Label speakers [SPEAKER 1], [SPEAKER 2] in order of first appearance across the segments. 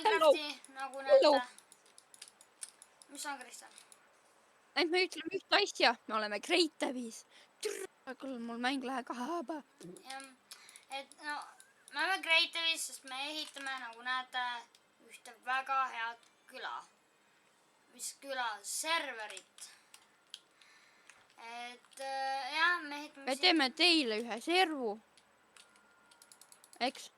[SPEAKER 1] Minecrafti, nagu näete. Mis on, Kristjan?
[SPEAKER 2] Ainult me ütleme ühte asja, me oleme Greatavis. Küll mul mäng läheb kahe.
[SPEAKER 1] Et no, me oleme Greatavis, sest me ehitame, nagu näete, ühte väga head küla. Mis küla? Serverit. Et jah, me ehitame...
[SPEAKER 2] Me teeme teile ühe servu. Eks?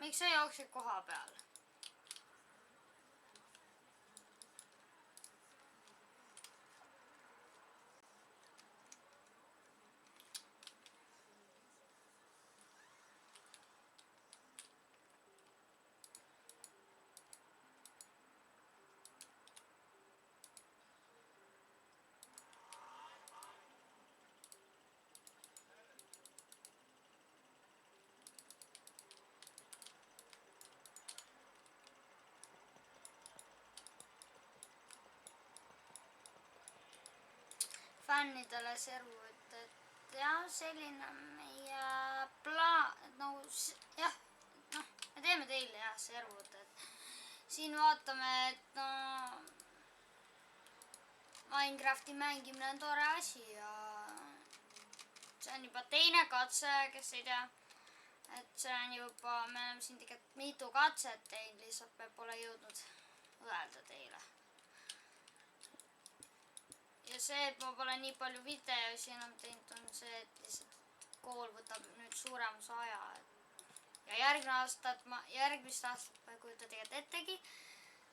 [SPEAKER 1] Miks sa jooksid koha peal? Fännidele servu, et jah, selline meie plaan, no jah, noh, me teeme teile jah servud, et siin vaatame, et no Minecrafti mängimine on tore asi ja see on juba teine katse, kes ei tea, et see on juba, me oleme siin tegelikult mitu katset teinud, lihtsalt me pole jõudnud öelda teile. Ja see, et ma pole nii palju videosi enam teinud, on see, et lihtsalt kool võtab nüüd suuremuse aja. Ja järgmist aastat ma ei kujuta tegelikult ettegi,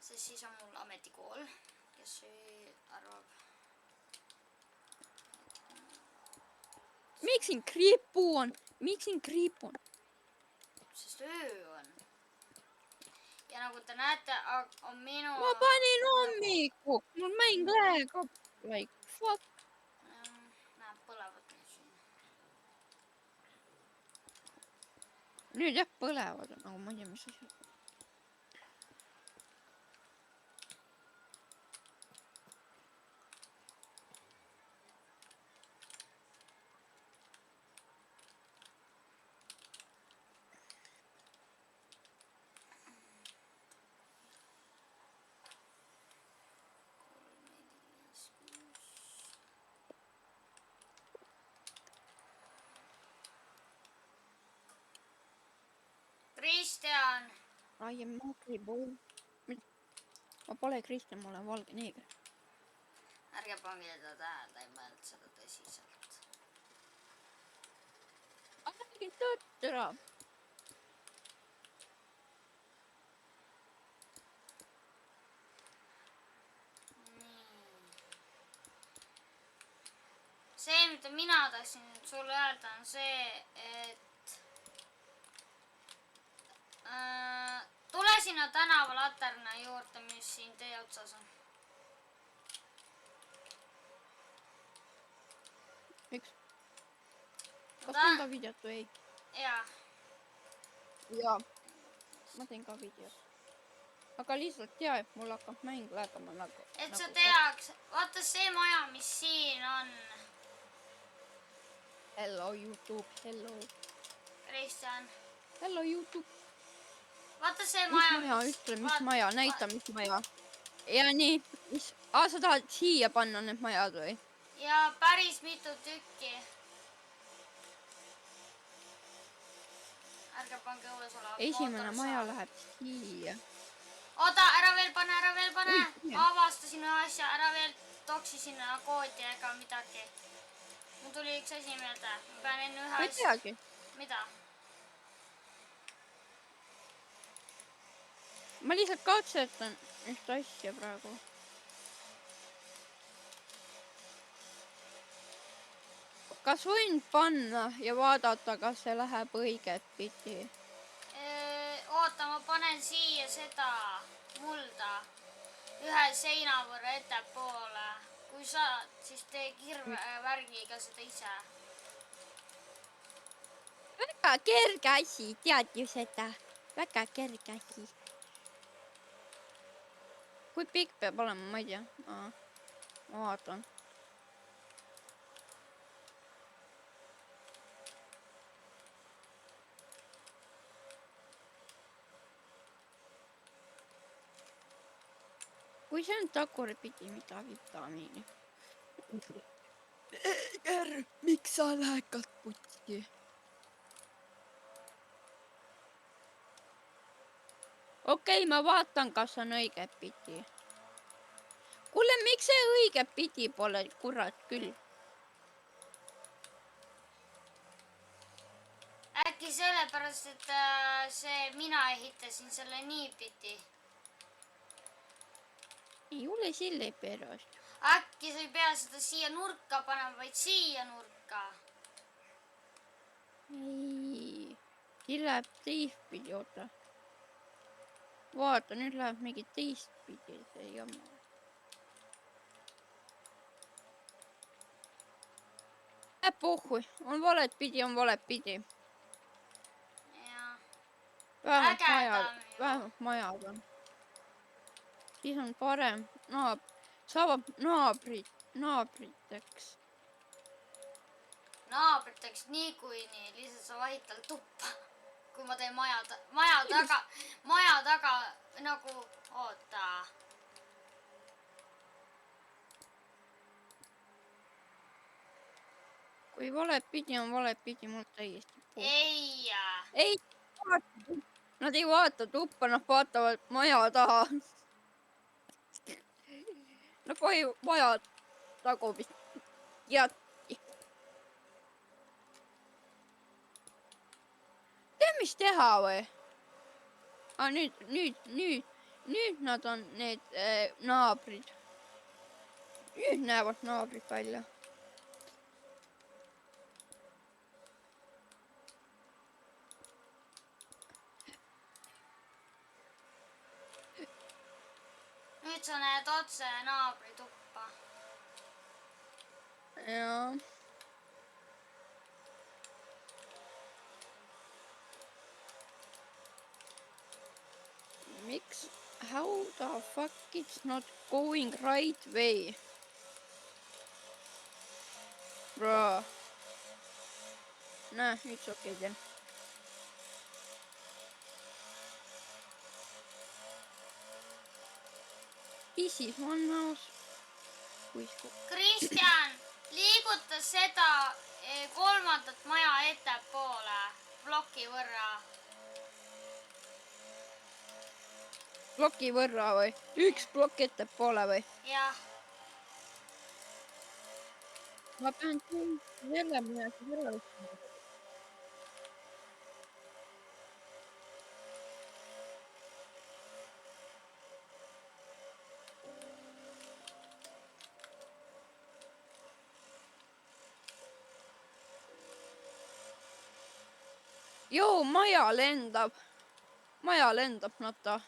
[SPEAKER 1] sest siis on mul ametikool, kes arvab.
[SPEAKER 2] Miks siin kriipu on? Miks siin kriipu on?
[SPEAKER 1] Sest öö on. Ja nagu te näete, on minu...
[SPEAKER 2] Ma panin hommikuks, mul mäng läheb. Like, fuck.
[SPEAKER 1] Näeb põlevad nüüd siin.
[SPEAKER 2] Nüüd jah põlevad, nagu ma ei tea, mis asi.
[SPEAKER 1] Kristjan!
[SPEAKER 2] I am Mokri boy. Ma pole Kristjan, ma olen valge neeger.
[SPEAKER 1] Ärge pange seda tähele, ei mõelnud seda tõsiselt.
[SPEAKER 2] Räägin tõttera.
[SPEAKER 1] See, mida mina tahtsin sulle öelda, on see, et tule sinna tänavalaterna juurde, mis siin tee otsas on.
[SPEAKER 2] Miks? Kas teen ka videot või ei?
[SPEAKER 1] Jaa.
[SPEAKER 2] Jaa. Ma teen ka videot. Aga lihtsalt tea, et mul hakkab mäng lägama nagu...
[SPEAKER 1] Et sa teaks, vaata see maja, mis siin on.
[SPEAKER 2] Hello, YouTube, hello.
[SPEAKER 1] Kristjan.
[SPEAKER 2] Hello, YouTube.
[SPEAKER 1] Vaata see maja,
[SPEAKER 2] mis maja, ütle, mis maja, näita, mis maja. Ja nii, sa tahad siia panna need majad või?
[SPEAKER 1] Ja päris mitu tükki. Ärge pange õues olevat.
[SPEAKER 2] Esimene maja läheb siia.
[SPEAKER 1] Oota, ära veel pane. Ma avastasin ühe asja, ära veel toksi sinna koodi ega midagi. Mul tuli üks asi meelde. Ma pean enne ühe asja.
[SPEAKER 2] Ma ei teagi.
[SPEAKER 1] Mida?
[SPEAKER 2] Ma lihtsalt katsetan ühte asja praegu. Kas võin panna ja vaadata, kas see läheb õiget pidi?
[SPEAKER 1] Oota, ma panen siia seda mulda ühe seina võrra ettepoole. Kui saad, siis tee kirvevärgiga seda ise.
[SPEAKER 2] Väga kerge asi, tead ju seda. väga kerge asi. Kui pikk peab olema, ma ei tea. Ma vaatan. Kui see on tagurpidi, mida vitamiini. Miks sa lähekad putsi? Okei, ma vaatan, kas on õige pidi. Kuule, miks see õige pidi pole, kurat küll?
[SPEAKER 1] Äkki sellepärast, et mina ehitasin selle niipidi.
[SPEAKER 2] Ei ole selle pärast.
[SPEAKER 1] Äkki sa ei pea seda siia nurka panema, vaid siia nurka.
[SPEAKER 2] Ei, siin läheb teistpidi, oota. Vaata, nüüd läheb mingi teistpidi see jama. Pohhui, on valet pidi, on valet pidi.
[SPEAKER 1] Jah.
[SPEAKER 2] Vähemalt majad on. Siis on parem, saavad naabriteks.
[SPEAKER 1] Naabriteks niikuinii, lihtsalt sa vahid tal tuppa. Kui ma teen maja taga nagu, oota.
[SPEAKER 2] Kui valet pidi on valet pidi, mul täiesti puhul.
[SPEAKER 1] Ei.
[SPEAKER 2] Nad ei vaata tuppa, nad vaatavad maja taha. No kui maja tagumist jätti. Tead, mis teha või? Nüüd nad on need naabrid. Nüüd näevad naabrid välja.
[SPEAKER 1] Nüüd sa näed otse naabri tuppa.
[SPEAKER 2] Jaa. Miks? How the fuck it's not going right way? Bro. Nah, it's okay then. This is one house.
[SPEAKER 1] Kristjan, liiguta seda kolmandat maja ettepoole ploki võrra.
[SPEAKER 2] Ploki võrra või? Üks plokk ettepoole või?
[SPEAKER 1] Jah.
[SPEAKER 2] Ma pean jälle midagi ära ütlema. Joo, maja lendab. Maja lendab, nata.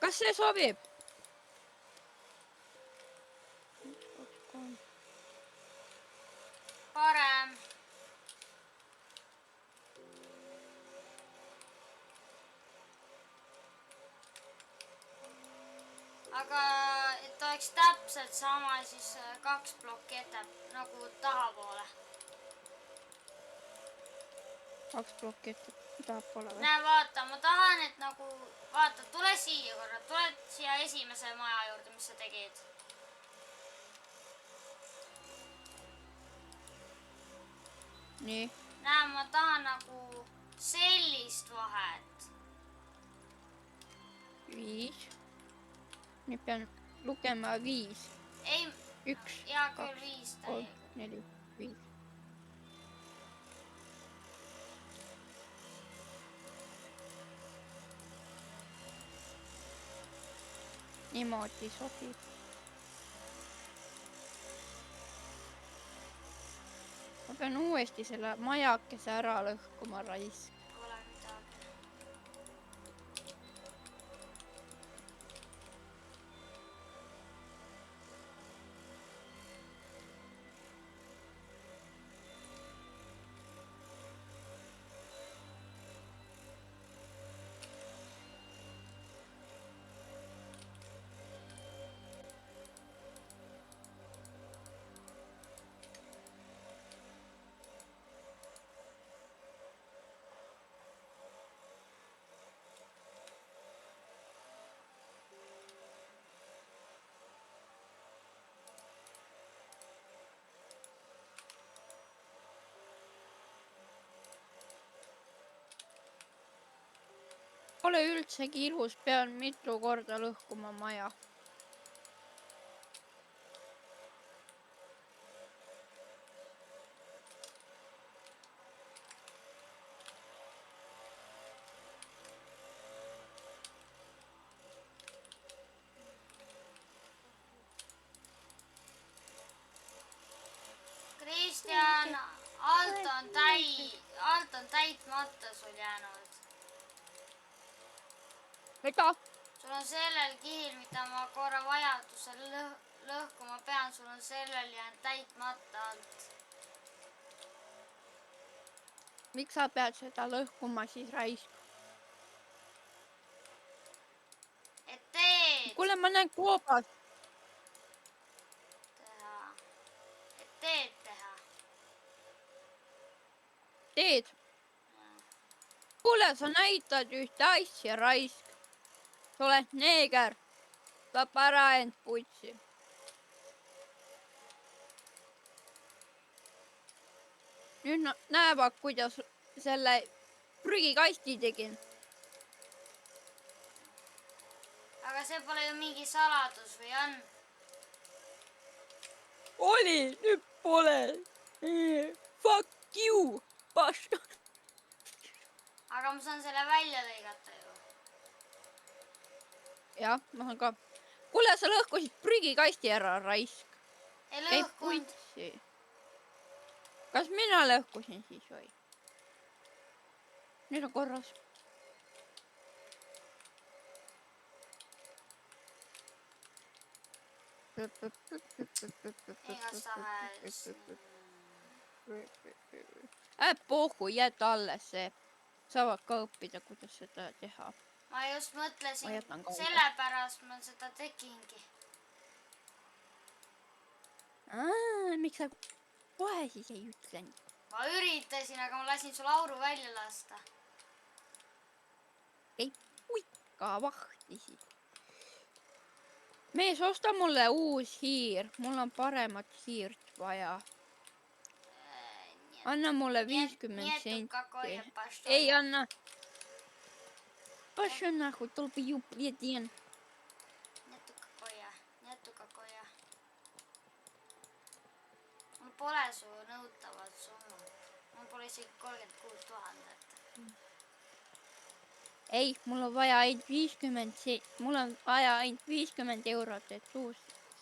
[SPEAKER 2] Kas see sobib?
[SPEAKER 1] Parem. Aga et oleks täpselt sama, siis 2 plokki ette nagu tahapoole.
[SPEAKER 2] 2 plokki ette tahapoole või?
[SPEAKER 1] Näe, vaata, ma tahan, et nagu, vaata, tule siia korra, tule siia esimese maja juurde, mis sa tegid.
[SPEAKER 2] Nii.
[SPEAKER 1] Näe, ma tahan nagu sellist vahet.
[SPEAKER 2] 5. Nüüd pean lugema 5.
[SPEAKER 1] Ei,
[SPEAKER 2] 1,
[SPEAKER 1] hea küll 5
[SPEAKER 2] 3, 4, 5. Niimoodi sobib. Ma pean uuesti selle majakese ära lõhkuma raisk.
[SPEAKER 1] Pole midagi.
[SPEAKER 2] Pole üldsegi ilus, pean mitu korda lõhkuma maja.
[SPEAKER 1] Kristjan, alt on täitmata sul jäänud.
[SPEAKER 2] Mida?
[SPEAKER 1] Sul on sellel kihil, mida ma korra vajadusel lõhkuma pean, sul on sellel jäänud täitmata alt.
[SPEAKER 2] Miks sa pead seda lõhkuma siis raisk?
[SPEAKER 1] Et teed
[SPEAKER 2] Kuule, ma näen koobast.
[SPEAKER 1] teha. Et teed teha.
[SPEAKER 2] Teed. Kuule, sa näitad ühte asja raisk. Sa oled neeger. Saab ära end putsi. Nüüd näevad, kuidas selle prügikasti tegin.
[SPEAKER 1] Aga see pole ju mingi saladus või on?
[SPEAKER 2] Oli, nüüd pole. Fuck you, paš.
[SPEAKER 1] Aga ma saan selle välja lõigata ju.
[SPEAKER 2] Jah, ma saan ka. Kuule, sa lõhkusid prügikasti ära, raisk.
[SPEAKER 1] Ei
[SPEAKER 2] Käib
[SPEAKER 1] lõhkunud.
[SPEAKER 2] putsi. Kas mina lõhkusin siis või? Nüüd on korras.
[SPEAKER 1] Igastahes.
[SPEAKER 2] Pohhu, jäta alles see. Saavad ka õppida, kuidas seda teha.
[SPEAKER 1] Ma just mõtlesin,
[SPEAKER 2] Ma jätan ka
[SPEAKER 1] sellepärast ma seda tegingi.
[SPEAKER 2] Miks sa kohe siis ei ütlenud?
[SPEAKER 1] Ma üritasin, aga ma lasin sul auru välja lasta.
[SPEAKER 2] Ei puika vahtisid. Mees, osta mulle uus hiir. Mul on paremat hiirt vaja. Anna mulle 50 senti. Ei anna. Пошли нахуй, толпоёб, блядь.
[SPEAKER 1] Nētu kakoja. Mul pole su nõutavad summad. Mul pole isegi 36 000.
[SPEAKER 2] Ei, mul on vaja ainult 50 mul on vaja ainult 50 eurot, et uus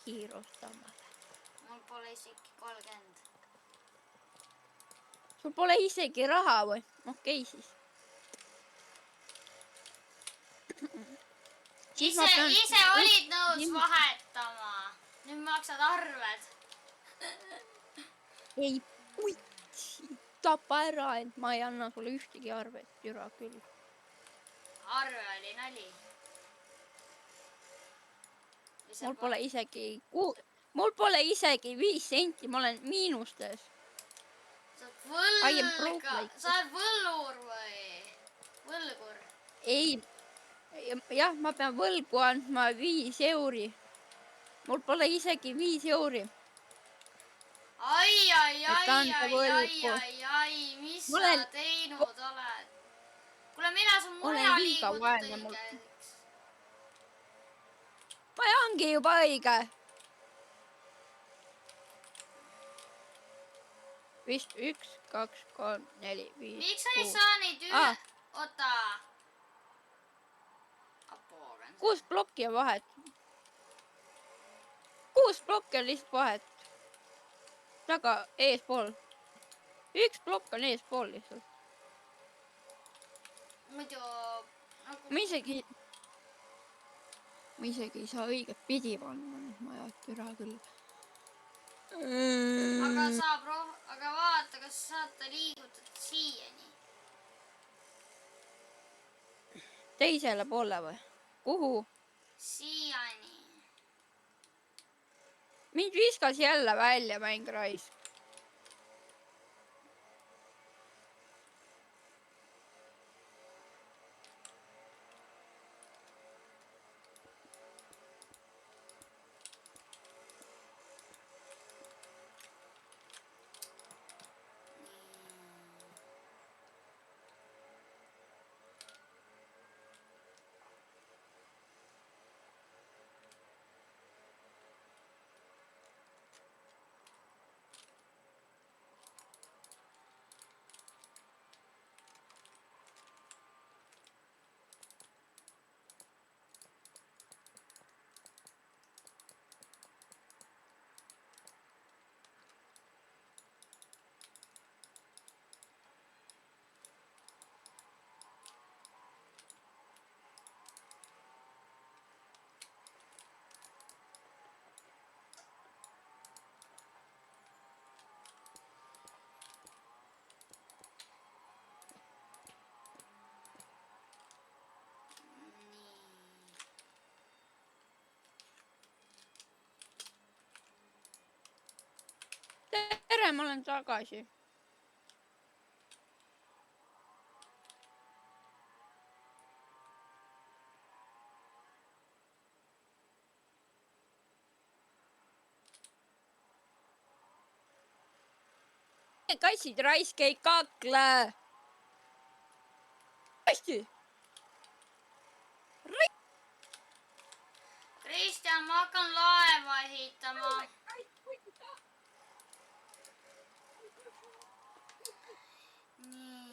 [SPEAKER 2] hiir ostama.
[SPEAKER 1] Mul pole isegi 30.
[SPEAKER 2] Sul pole isegi raha või? Okei siis.
[SPEAKER 1] Ise olid nõus vahetama. Nüüd maksad arved.
[SPEAKER 2] Ei putsi. Tapa ära, et ma ei anna sulle ühtegi arvet. Türa küll.
[SPEAKER 1] Arve oli nali.
[SPEAKER 2] Mul pole isegi 5 senti. Ma olen miinustes.
[SPEAKER 1] Sa oled võllur või? Võlgur?
[SPEAKER 2] Ei. Jah, ma pean võlgu andma 5 euri. Mul pole isegi 5 euri.
[SPEAKER 1] Ai, mis sa teinud oled? Kuule, mina su muna liigutud õigeks.
[SPEAKER 2] Ma ongi juba õige. Vist 1, 2, 3, 4, 5, 6.
[SPEAKER 1] Miks sa ei saa neid Ota.
[SPEAKER 2] 6 plokki on vahet. 6 plokki on lihtsalt vahet. Taga eespool. 1 plokk on eespool lihtsalt.
[SPEAKER 1] Muidu...
[SPEAKER 2] Ma isegi ei saa õiget pidi panna. Ma ei türa küll.
[SPEAKER 1] Aga vaata, kas saate liigutada siiani.
[SPEAKER 2] Teisele poole või? Kuhu?
[SPEAKER 1] Siiani.
[SPEAKER 2] Mind viskas jälle välja mäng raisk. tere, ma olen tagasi. Kassid raisk ei kakle. Hästi.
[SPEAKER 1] Kristjan, ma hakkan laeva ehitama. Nii.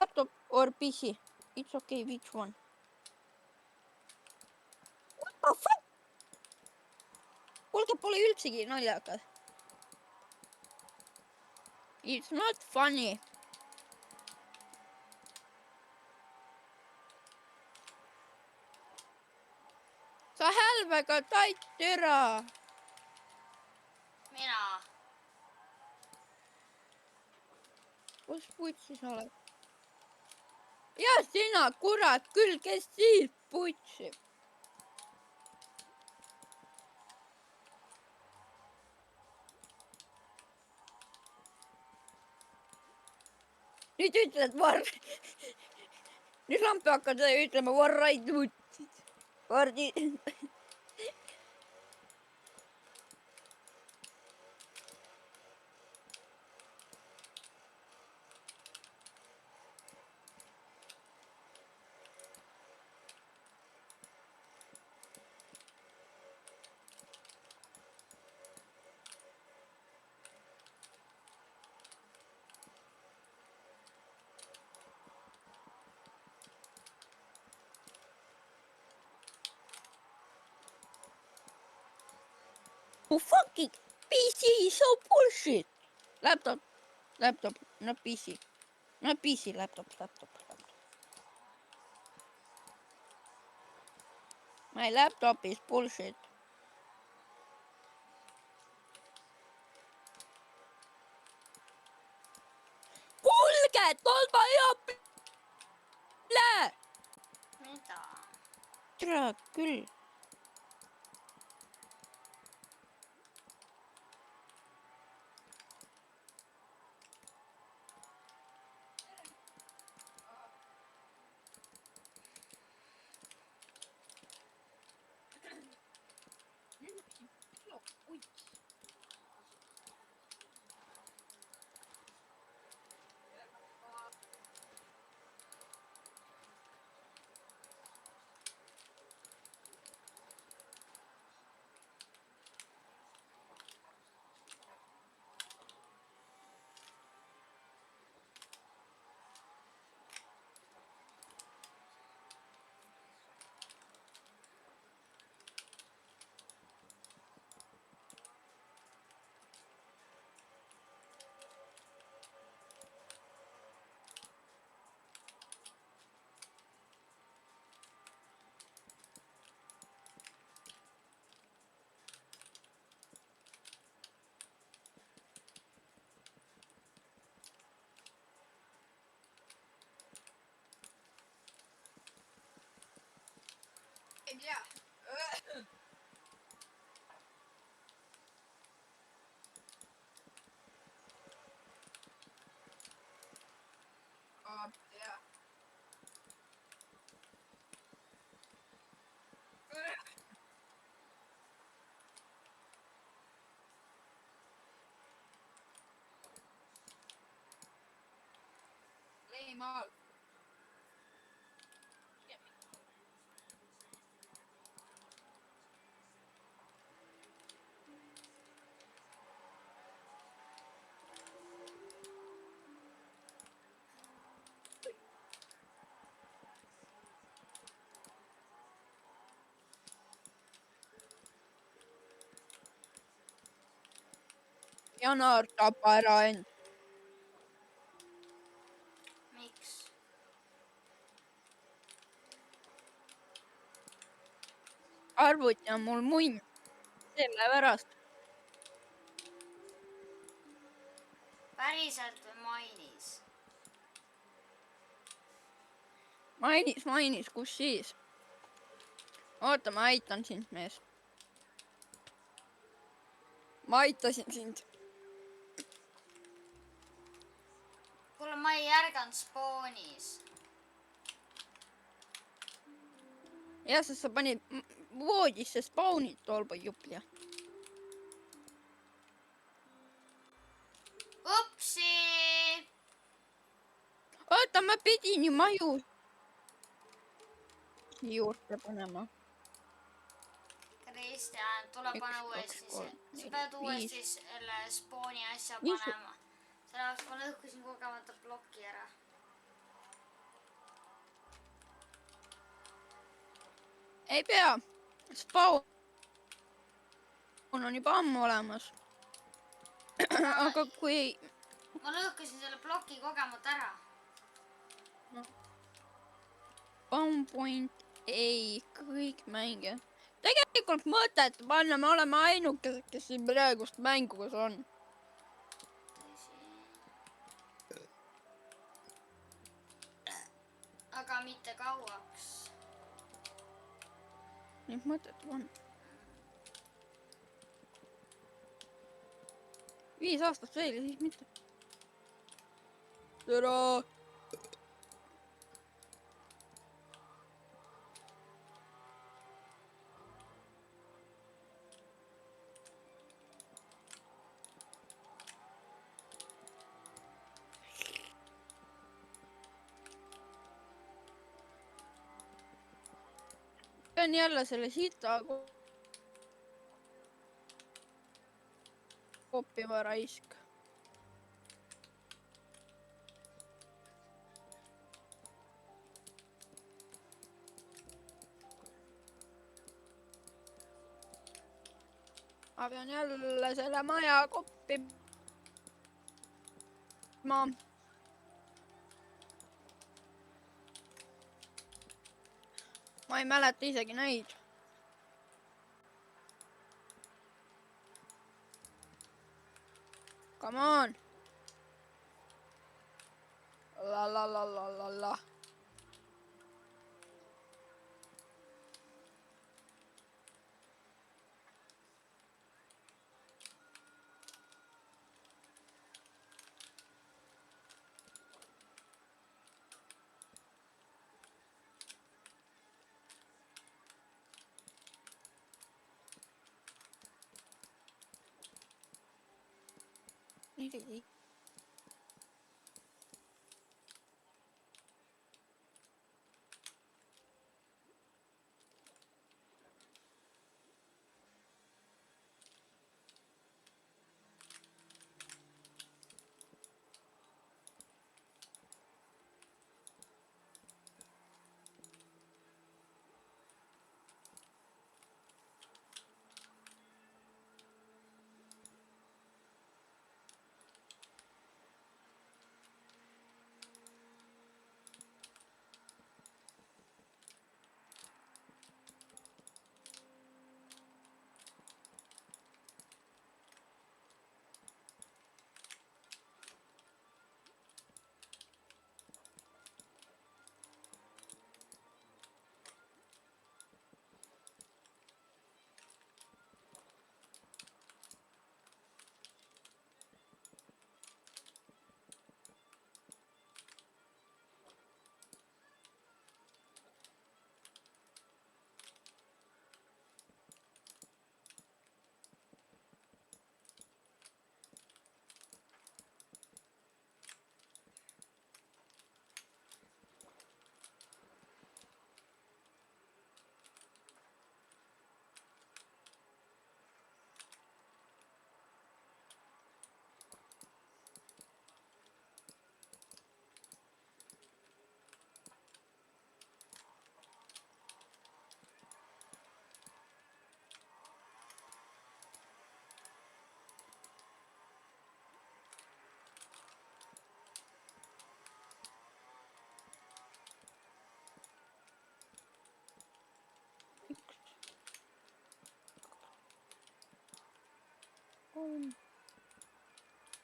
[SPEAKER 2] Laptop or PC? It's okay, which one? What the fuck? Kuulge, pole üldsegi naljakas. It's not funny. Sa hälvega tait türa.
[SPEAKER 1] Mina.
[SPEAKER 2] Kus putsi sa oled? Ja sina, kurat küll, kes siis putsi? Nüüd ütled var... Nüüd lampi hakkad ütlema varraid võtsid. Vardi... Oh fucking PC is so bullshit. Laptop, not PC. Not PC, laptop. My laptop is bullshit. Kuulge, tolba jääb üle!
[SPEAKER 1] Mida?
[SPEAKER 2] Türa küll. Yeah. Yeah. Lame all. Janar tapa ära end.
[SPEAKER 1] miks?
[SPEAKER 2] Arvuti on mul munn. Sellepärast.
[SPEAKER 1] päriselt või mainis?
[SPEAKER 2] Mainis, kus siis? Oota, ma aitan sind, mees. Ma aitasin sind.
[SPEAKER 1] kuule, ma ei ärganud spoonis.
[SPEAKER 2] Ja sest sa panid voodisse spawnid tolba juplja.
[SPEAKER 1] Upsi!
[SPEAKER 2] Oota, ma pidin ju maju juurde panema.
[SPEAKER 1] Kristjan, tule pane
[SPEAKER 2] 1, 2,
[SPEAKER 1] uuesti
[SPEAKER 2] 3,
[SPEAKER 1] see. sa
[SPEAKER 2] 4,
[SPEAKER 1] pead
[SPEAKER 2] 5.
[SPEAKER 1] uuesti selle spooni asja
[SPEAKER 2] Mis-
[SPEAKER 1] panema. sellepärast ma lõhkusin kogemata ploki ära.
[SPEAKER 2] Ei pea. Spawn on juba ammu olemas. Aga kui...
[SPEAKER 1] ma lõhkusin selle ploki kogemata ära.
[SPEAKER 2] Spawn point ei, kõik mänge. Tegelikult mõtet panna, me oleme ainukesed, kes siin praegust mängus on.
[SPEAKER 1] aga mitte kauaks.
[SPEAKER 2] Nii mõtet on. 5 aastat veel ja siis mitte. Tere! Pean jälle selle sita koppima raisk. Ma pean jälle selle maja koppima. Ma ei mäleta isegi neid. Come on. La. Nii.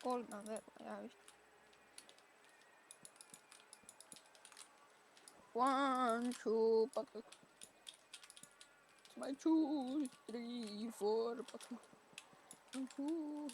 [SPEAKER 2] 3 on veel vaja vist. 1, 2, bucket. My 2, 3, 4 bucket. 1, 2.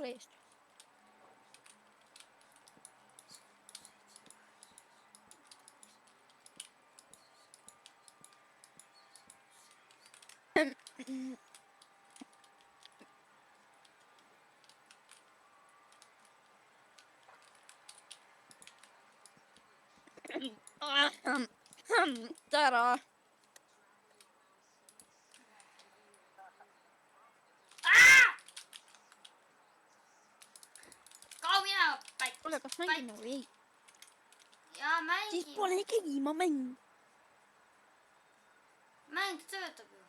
[SPEAKER 2] Please. Tara.
[SPEAKER 1] kao mina pätt.
[SPEAKER 2] Kuule, kas mängime või ei?
[SPEAKER 1] Jaa,
[SPEAKER 2] Siis pole
[SPEAKER 1] mängime.
[SPEAKER 2] ikkagi ma mäng.
[SPEAKER 1] Mäng töötab ju.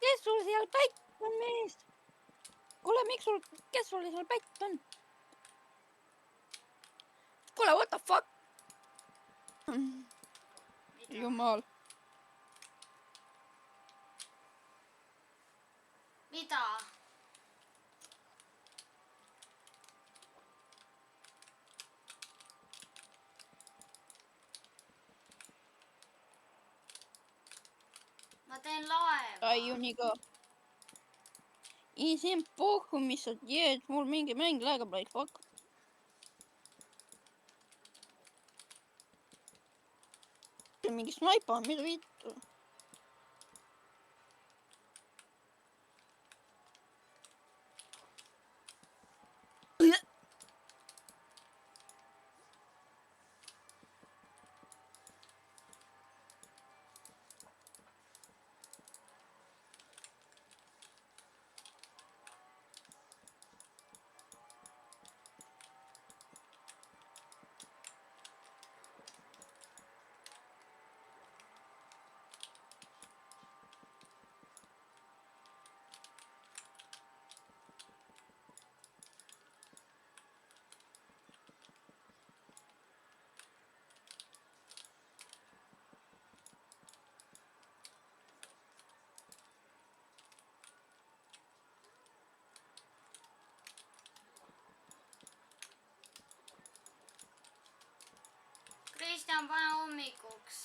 [SPEAKER 2] Kes sul seal pätt on, mees? Kuule, kes sul seal pätt on? Kuule, what the fuck? Jumal.
[SPEAKER 1] Mida? Ma teen laeva.
[SPEAKER 2] Ai ju nii ka. Ei, see on pohhu, mis sa teed. Mul mingi mäng laegab, like fuck. Mingi snaipa, mida vittu?
[SPEAKER 1] Kristjan, pane hommikuks.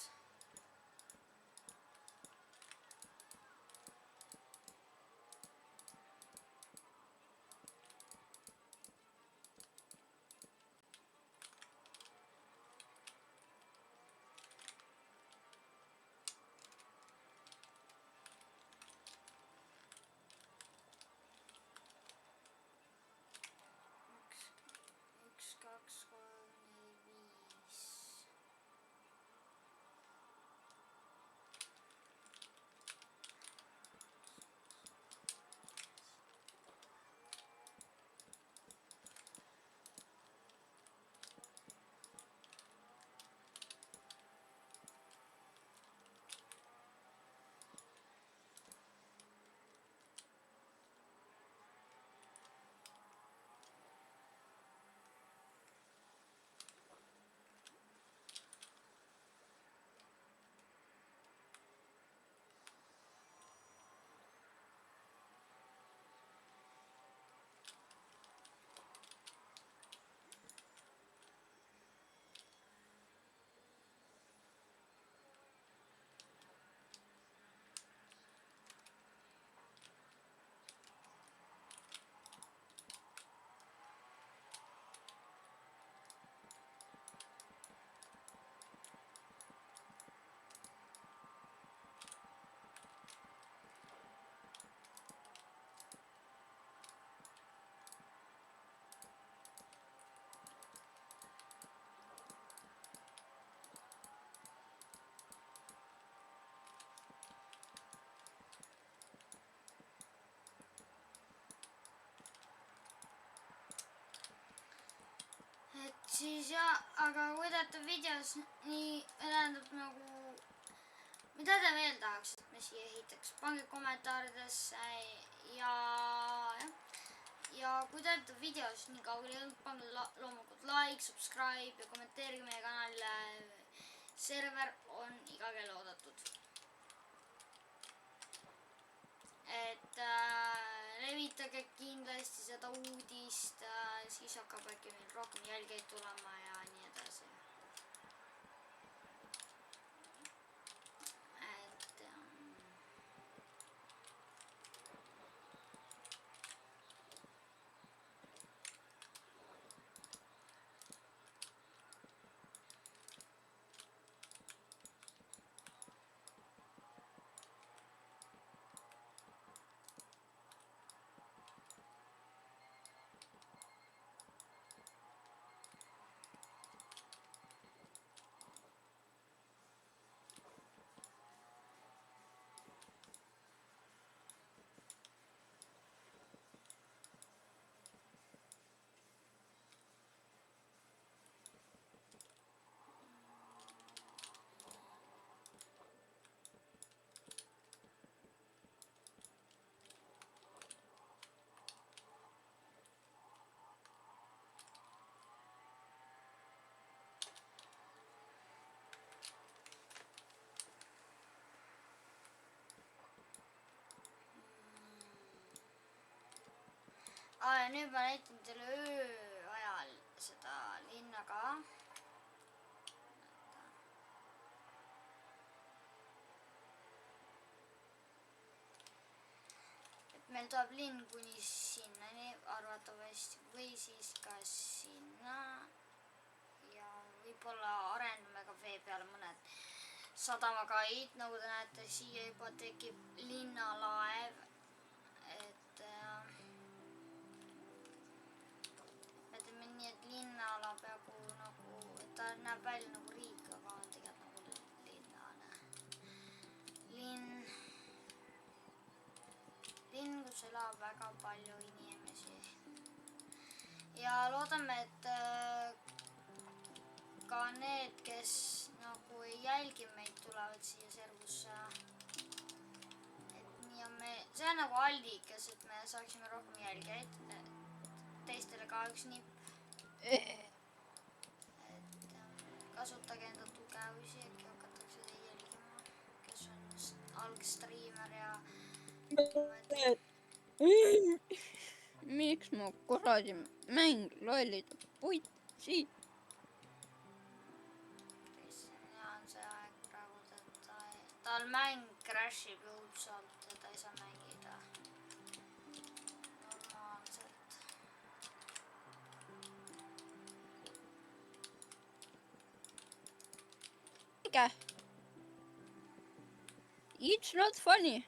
[SPEAKER 1] siis ja, aga kui te olete videos nii, tähendab nagu, mida te veel tahaks, et me siia ehitaks, pange kommentaaridesse ja jah. Ja kui te olete videos nii kaugele jõudnud, pange loomulikult like, subscribe ja kommenteerige meie kanalile. Server on iga kell oodatud. Et levitage kindlasti seda uudist, siis hakkab äkki meil rohkem jälgeid tulema ja nii edasi. Et ja nüüd ma näitan teile öö ajal seda linna ka. Et meil tuleb linn kuni sinnani arvatavasti või siis ka sinna. Ja võib-olla areneme ka vee peale mõned sadamakaid, nagu te näete, siia juba tekib linnalaev. Et nii, et linnaala peaaegu nagu, et ta näeb välja nagu riik, aga on tegelikult nagu linnane. Linn, kus elab väga palju inimesi. Ja loodame, et ka need, kes nagu ei jälgi meid, tulevad siia servusse. Et nii on me, see on nagu allikas, et me saaksime rohkem jälgijaid. Teistele ka üks nipp. Et kasutage enda tugevusi, äkki hakatakse teid jälgima, kes on algstriimer ja
[SPEAKER 2] miks mu kuradi mäng lollidab putsi?
[SPEAKER 1] Kristjan on see aeg praegu, et tal mäng crashib õudselt ja ta ei saa mängida normaalselt.
[SPEAKER 2] It's not funny.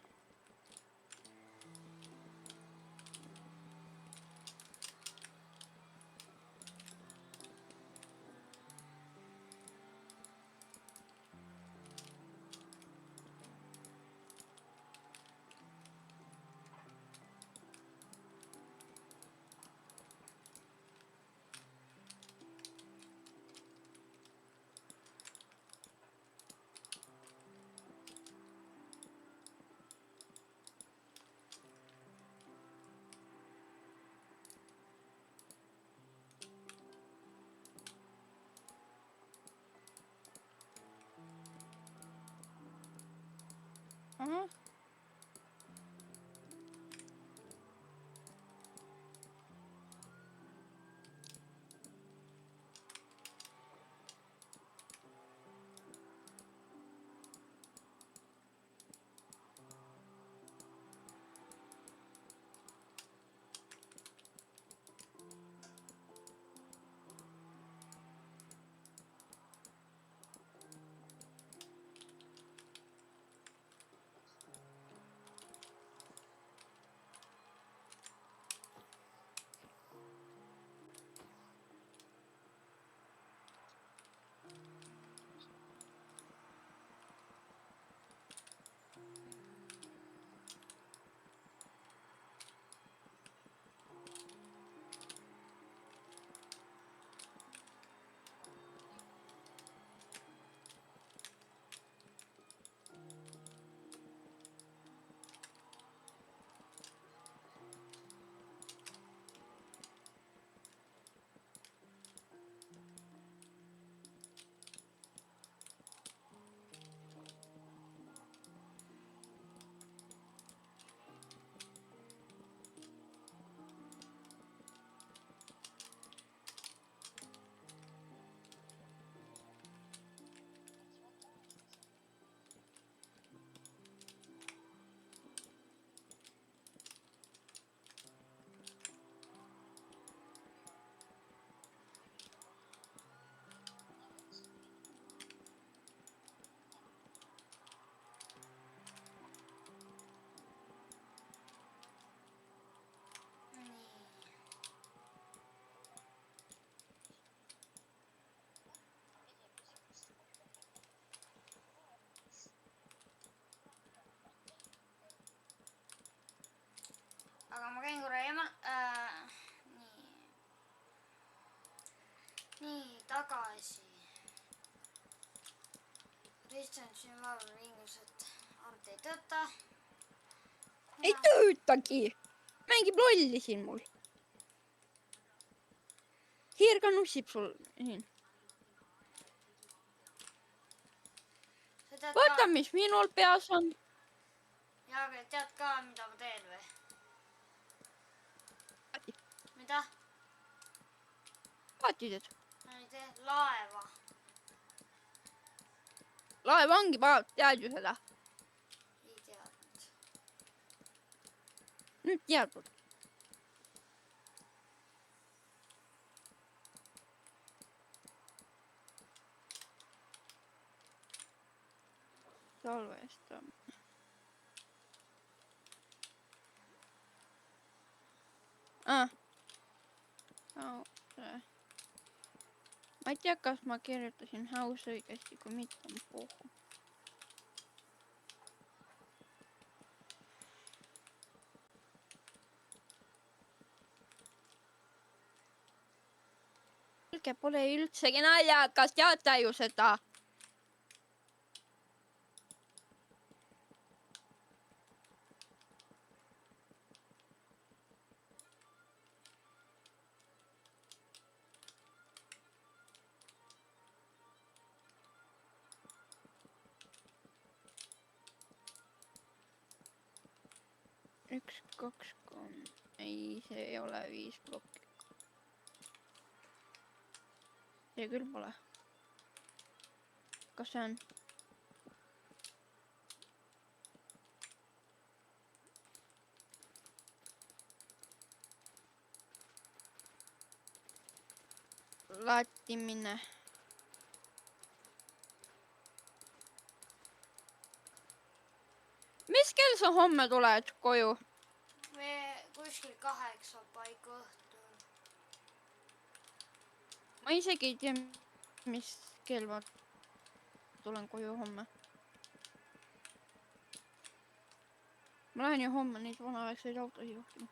[SPEAKER 2] Aha.
[SPEAKER 1] tagasi. Kristjan siin vahepeal mingisugused arvuti ei tööta.
[SPEAKER 2] Ei töötagi. Mängib lolli siin mul. Hiirga nussib sul siin. Vaata, mis minul peas on.
[SPEAKER 1] Jaa, aga tead ka, mida ma teen või? Mida?
[SPEAKER 2] Vaati teed.
[SPEAKER 1] Ma ei tee laeva.
[SPEAKER 2] Laev ongi paha, tead ju seda.
[SPEAKER 1] Ei teadnud.
[SPEAKER 2] Nüüd teadnud. Salvestame. Ma ei tea, kas ma kirjutasin house õigesti, kui mitte on puhu. Kuulge, pole üldsegi naljakas, teate ju seda. Üks, kaks, kolm. Ei, see ei ole 5 plokki. See küll pole. Kas see on? Laatimine. Mis kell sa homme tuled koju?
[SPEAKER 1] Me kuskil 8 paiku õhtul.
[SPEAKER 2] Ma isegi ei tea, mis kell ma tulen koju homme. Ma lähen ju homme neid vanaaegseid autosid juhtima.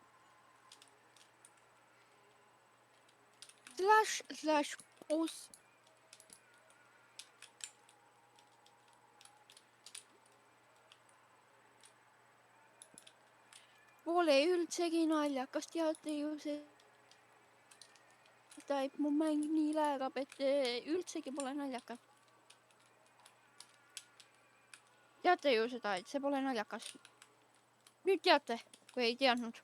[SPEAKER 2] Slash boss. Pole üldsegi naljakas, teate ju see. Mu mäng nii läägab, et üldsegi pole naljakas. Teate ju seda, et see pole naljakas. Nüüd teate, kui ei teadnud.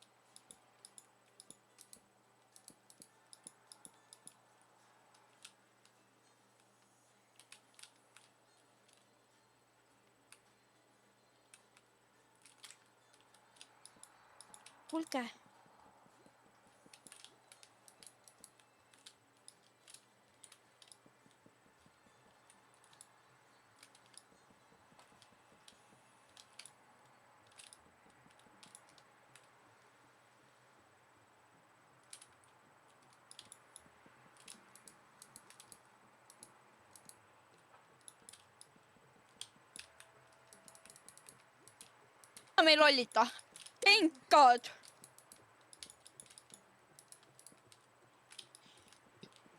[SPEAKER 2] Kuulge. Meil lollita. Thank God.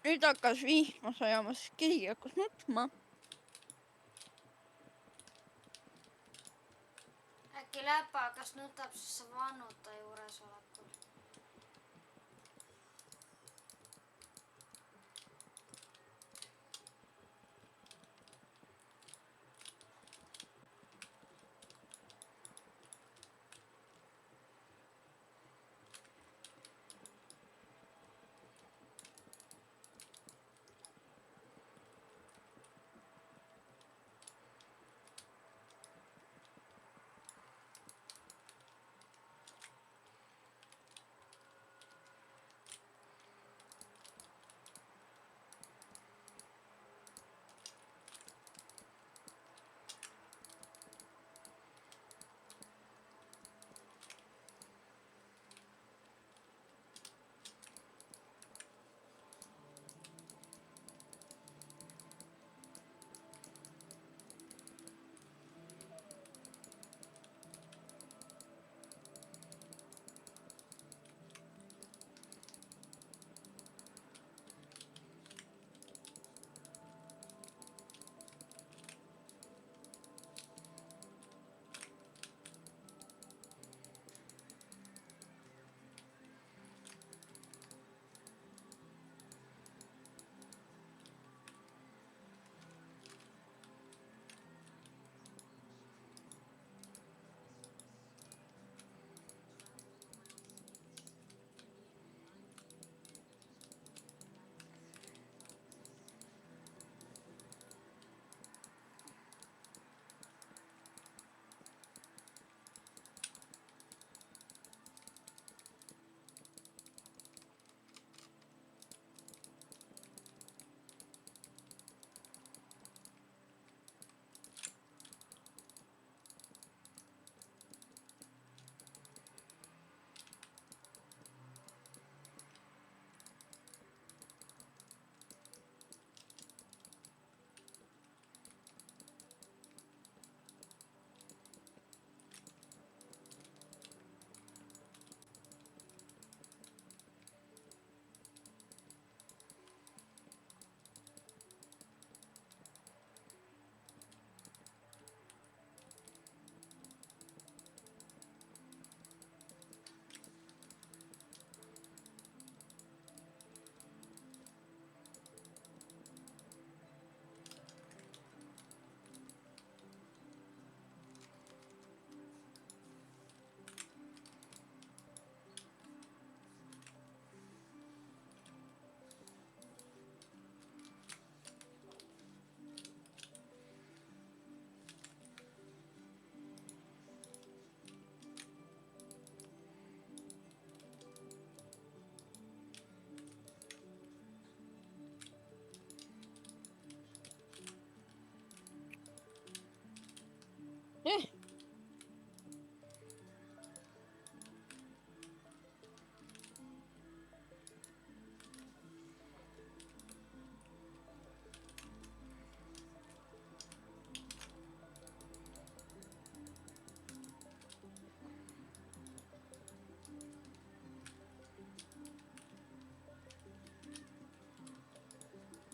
[SPEAKER 2] Nüüd hakkas vihma sajamas, keegi hakkas nutma.
[SPEAKER 1] Äkki läpa hakkas nutab, siis sa vannuta juuresolekul.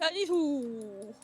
[SPEAKER 2] Suu.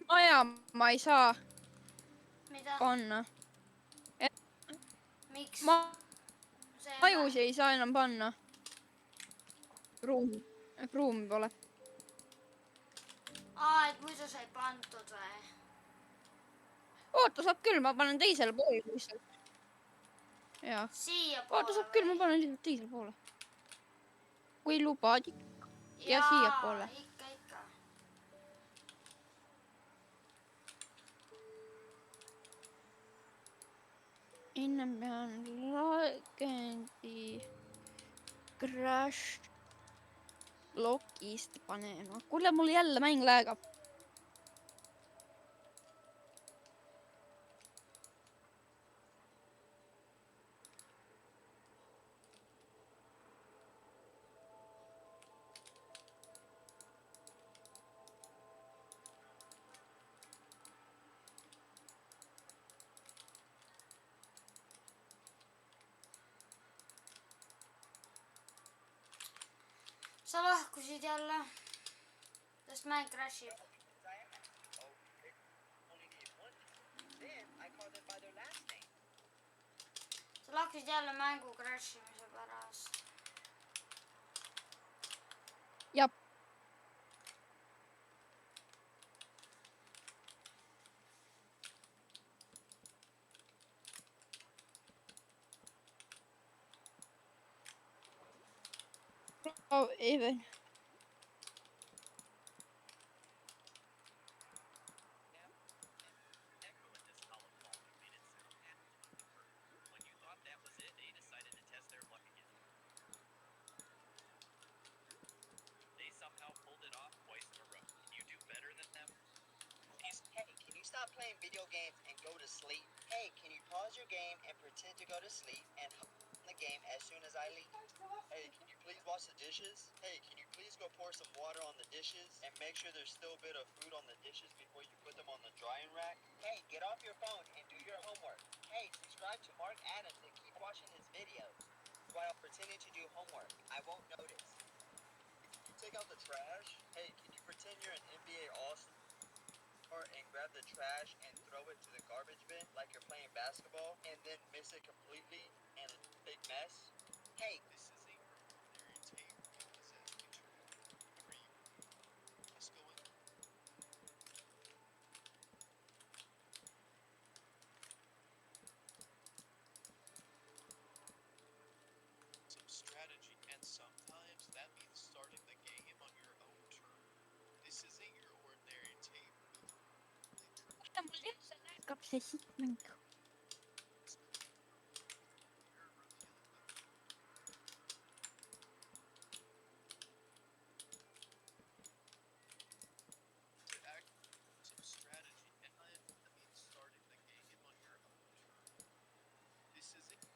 [SPEAKER 2] Maja ma ei saa
[SPEAKER 1] Mida?
[SPEAKER 2] panna.
[SPEAKER 1] Miks?
[SPEAKER 2] Majusi ei saa enam panna. Ruumi pole.
[SPEAKER 1] Et muidu sai pandud või?
[SPEAKER 2] Oota, saab küll, ma panen teisele poole lihtsalt. Jaa.
[SPEAKER 1] Siia
[SPEAKER 2] Oota,
[SPEAKER 1] poole
[SPEAKER 2] saab küll, ma
[SPEAKER 1] või?
[SPEAKER 2] panen lihtsalt teisele poole. Kui lubad. Ja
[SPEAKER 1] Jaa,
[SPEAKER 2] siiapoole.
[SPEAKER 1] ikka.
[SPEAKER 2] Enne pean Legendi Crash Blockist panema. Kuule, mul jälle mäng läägab.
[SPEAKER 1] Sa lahkusid jälle. Sest mäng crashib. Sa lahkusid jälle mängu crashimise pärast.
[SPEAKER 2] Jap. Oh, even.
[SPEAKER 3] Stop playing video games and go to sleep. Hey, can you pause your game and pretend to go to sleep and the game as soon as I leave? Hey, can you please wash the dishes? Hey, can you please go pour some water on the dishes and make sure there's still a bit of food on the dishes before you put them on the drying rack? Hey, get off your phone and do your homework. Hey, subscribe to Mark Adams and keep watching his videos while pretending to do homework. I won't notice. Can you take out the trash? Hey, can you pretend you're an NBA All-Star and grab the trash and throw it to the garbage bin like you're playing basketball and then miss it completely and big mess? Hey, this is a ordinary tape because that's control. Let's go in. Some strategy, and sometimes that means starting the game on your own terms. This isn't your ordinary tape.
[SPEAKER 2] Läägab see siitmäng.
[SPEAKER 3] Some strategy, and that means starting the game on your own terms. This isn't.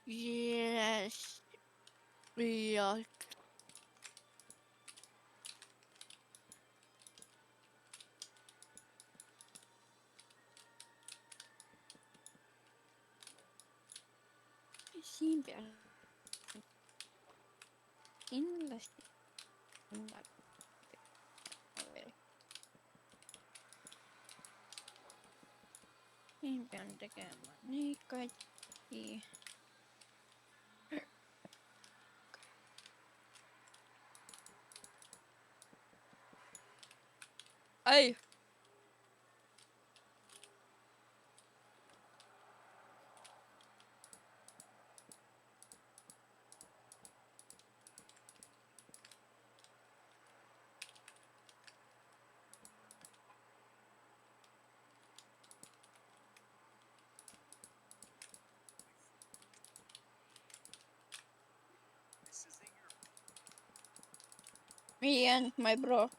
[SPEAKER 2] Yes. Ja. siin peal kindlasti midagi veel. Siin pean tegema nii katki. Ai! Me and my bro.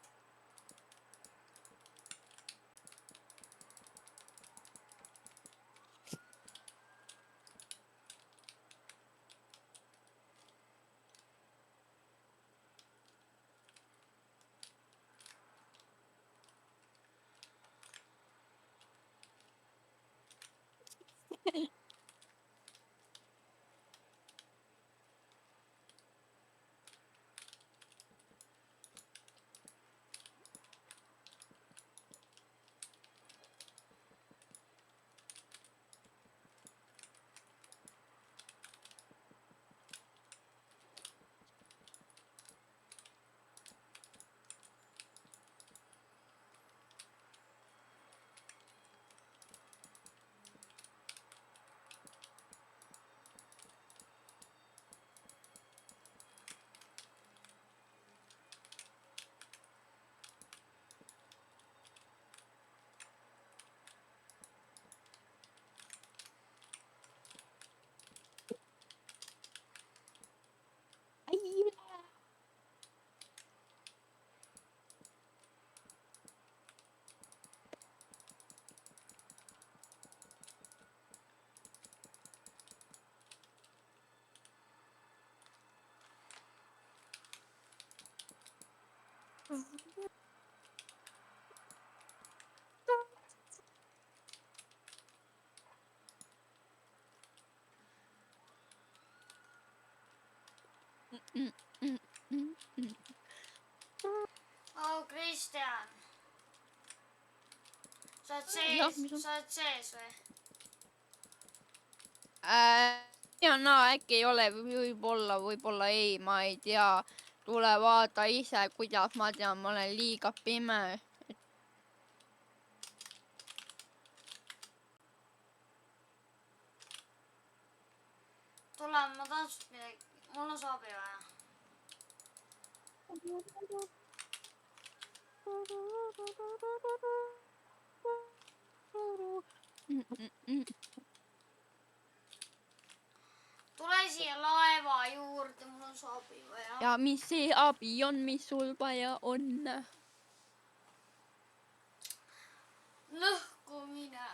[SPEAKER 1] Oh, Kristjan. Sa oled
[SPEAKER 2] Jah, mis on?
[SPEAKER 1] sees, sa oled sees või?
[SPEAKER 2] Ja no äkki ei ole, võib-olla ei, ma ei tea. Tule vaata ise, kuidas ma tean, ma olen liiga pime.
[SPEAKER 1] Tule, ma tahan sust midagi, mul on saabi vaja. Tule siia laeva juurde, mul on saabi vaja.
[SPEAKER 2] Ja mis see abi on, mis sul vaja on?
[SPEAKER 1] Lõhku mine.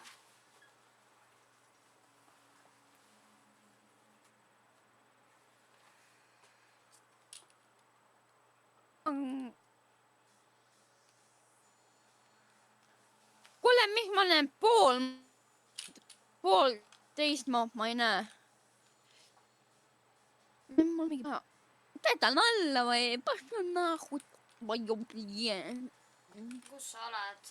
[SPEAKER 2] Kuule, mis ma näen poolteist ma ei näe. Mul mingi vaja. Täidan alla või? Pašu nahku.
[SPEAKER 1] Kus sa oled?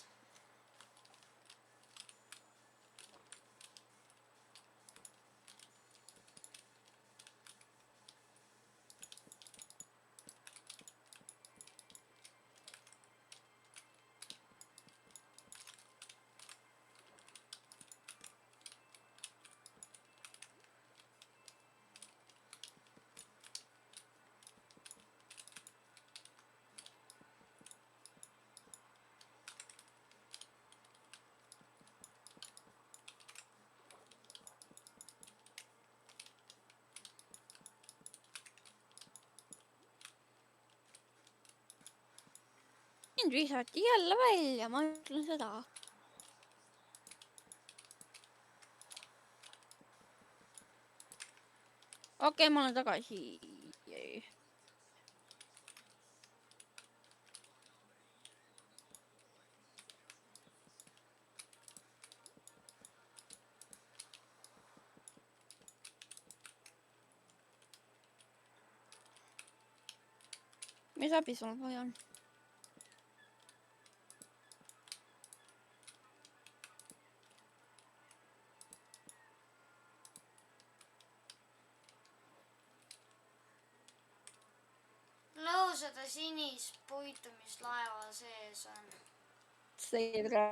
[SPEAKER 2] Mind visati jälle välja, ma ütlen seda. Okei, ma olen tagasi. mis abi sul vaja on?
[SPEAKER 1] lõusade sinist puitu, mis laeva sees on.
[SPEAKER 2] Seedra.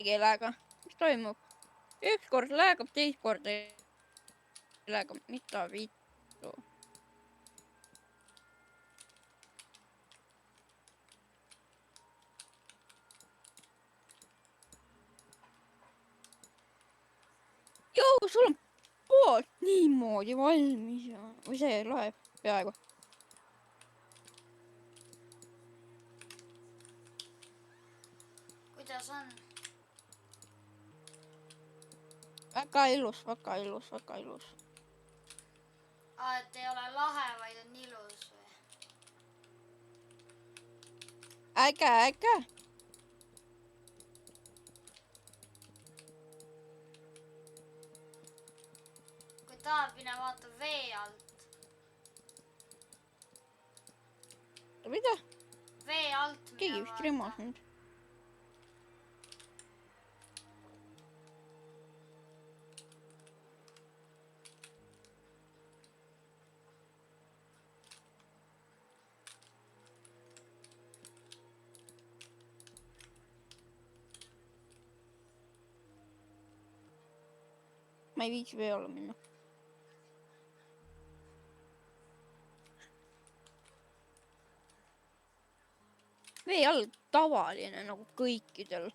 [SPEAKER 2] Keelega. Mis toimub? Üks kord läägab, teist korda ei lääga. Mida vittu? Joo, sul on poolt niimoodi valmis ja... Või see loeb peaaegu.
[SPEAKER 1] kuidas on?
[SPEAKER 2] Väga ilus, väga ilus, väga ilus.
[SPEAKER 1] Et ei ole lahe, vaid on ilus või?
[SPEAKER 2] Äge, äge.
[SPEAKER 1] kui tahab, mine vaata vee alt.
[SPEAKER 2] Mida?
[SPEAKER 1] Vee alt mine
[SPEAKER 2] Keegi vist rimas nüüd. Ma ei viitsi vee alla minna. Vee all tavaline nagu kõikidel.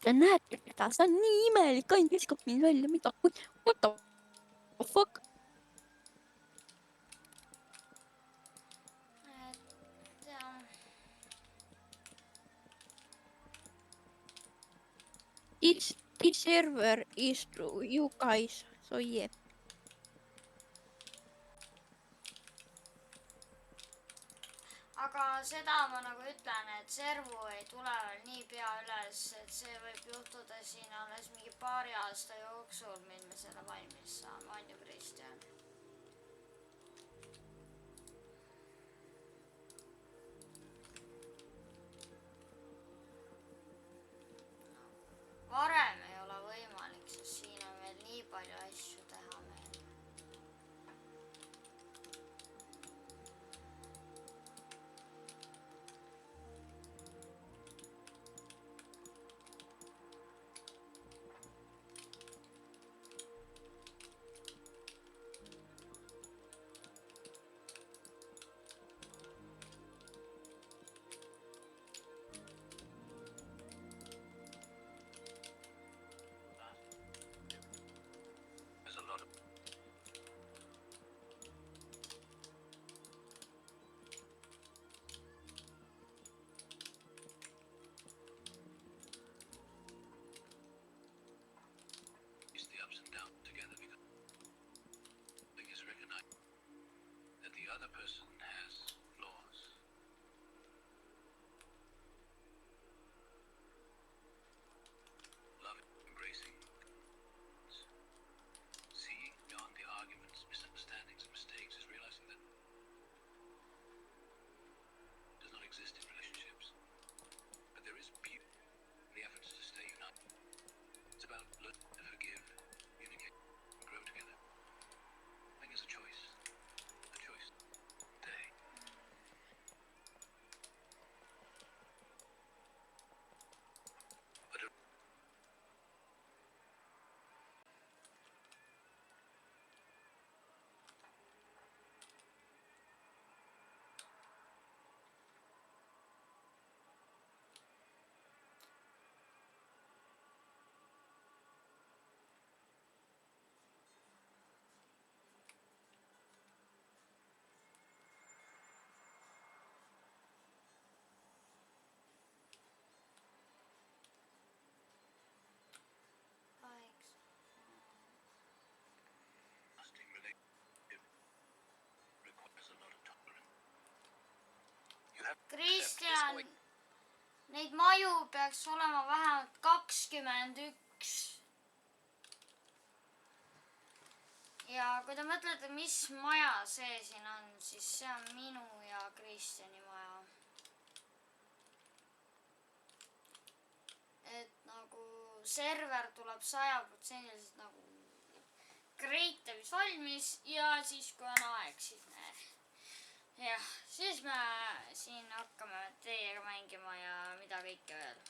[SPEAKER 2] Te näete teda, see on nii imelik, ainult viskab mind välja, mida, what the fuck?
[SPEAKER 1] et jah.
[SPEAKER 2] This server is to you guys, so yeah.
[SPEAKER 1] Aga seda ma nagu ütlen, et servu ei tule veel nii pea üles, et see võib juhtuda siin alles mingi paari aasta jooksul, mil me selle valmis saame, on ju, Kristjan? Varem ei ole võimalik, sest siin on veel nii palju asju teha meil.
[SPEAKER 4] Other person has flaws. Loving, embracing, seeing beyond the arguments, misunderstandings, and mistakes is realizing that does not exist in relationships. But there is beauty in the efforts to stay united. It's about learning to forgive, communicate, and grow together. I think it's a choice.
[SPEAKER 1] Kristjan, neid maju peaks olema vähemalt 21. Ja kui te mõtlete, mis maja see siin on, siis see on minu ja Kristjani maja. Et nagu server tuleb 100% nagu Creative'is valmis ja siis kui on aeg, siis jah, siis me siin hakkame teiega mängima ja mida kõike veel.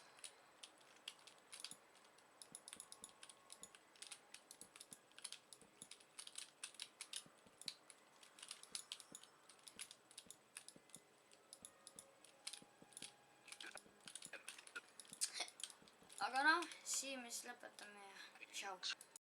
[SPEAKER 1] Aga noh, siin me siis lõpetame ja tšau.